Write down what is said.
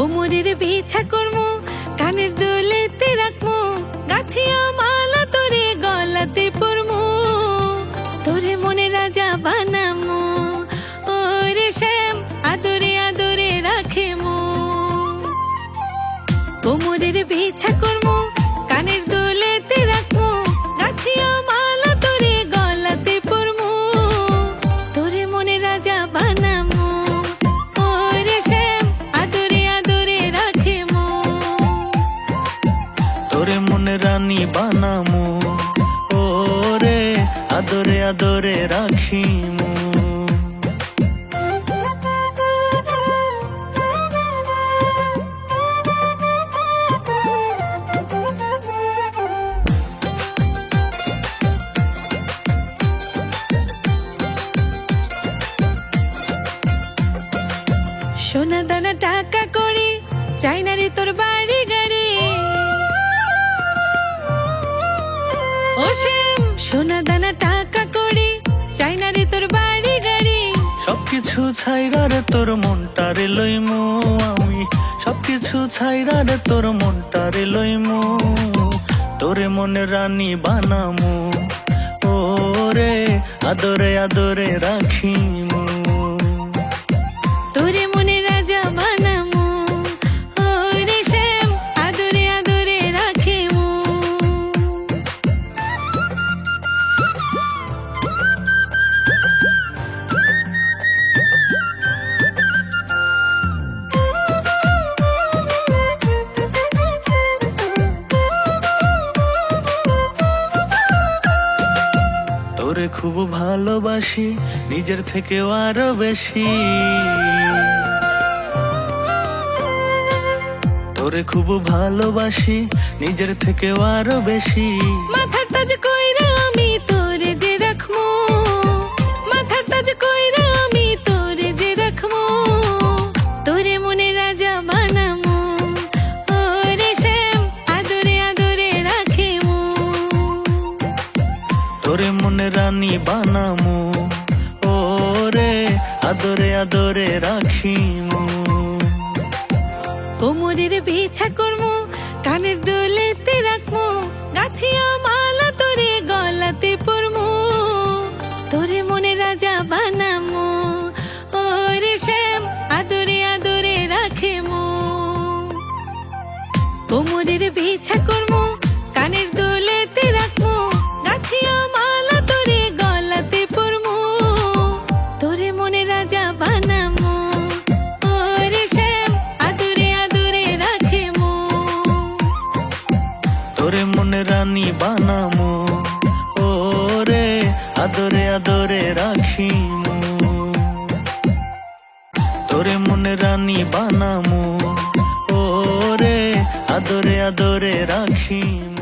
কোমরের বিছা করমু, কানের দুলেতে রাখমু, গাথিয়া মালা তোরে গলাতে পরমু, তোরে মনে রাজা বানামু, ওরে শ্যাম আদরে আদরে রাখেমু। কোমরের বিছা করমু, কানের দুলেতে রাখমু, গাথিয়া মালা তোরে গলাতে পরমু, তোরে মনে রাজা বানামু, ওরে শ্যাম আদরে আদরে রাখেমু। তোরে মনে রানী বানামু, ওরে আদরে আদরে রাখিমু। সোনা দানা টাকা করি, চাই না রে তোর বাড়ি গাড়ি, ও শ্যাম সোনা দানা টাকা করি, চাই না রে তোর বাড়ি গাড়ি। সবকিছু ছাইরা রে তোর মনটারে লইমু আমি, সবকিছু ছাইরা রে তোর মনটারে লইমু, তোরে মনে রানী বানামু, ওরে আদরে আদরে রাখিমু। তোরে মনে রাজা বানামু, ওরে শ্যাম আদরে আদরে রাখেমু। তোরে খুব ভালোবাসি, নিজের থেকেও আরো বেশি, তোরে খুব ভালোবাসি, নিজের থেকেও আরো বেশি। মাথার তাজ কইরা আমি তোরে যে রাখমু, মাথার তাজ কইরা আমি তোরে যে রাখমু, তোরে মনে রাজা বানামু, ওরে শ্যাম আদরে আদরে রাখেমু। তোরে মনে রানী বানামু, ওরে আদরে আদরে রাখিমু। কোমরের বিছা করমু, কানের দুলেতে রাখমু, গাথিয়া মালা তোরে গলাতে পরমু, তোরে মনে রাজা বানামু, ওরে শ্যাম আদরে আদরে রাখেমু। কোমরের বিছা করমু, কানের দুলেতে রাখমু, গাথিয়া মালা তোরে গলাতে পরমু, তোরে মনে রাজা বানামু, ওরে শ্যাম আদরে আদরে রাখেমু। তোরে মনে রানী বানামু, ওরে আদরে আদরে রাখিমু। তোরে মনে রানী বানামু, ওরে আদরে আদরে রাখিমু।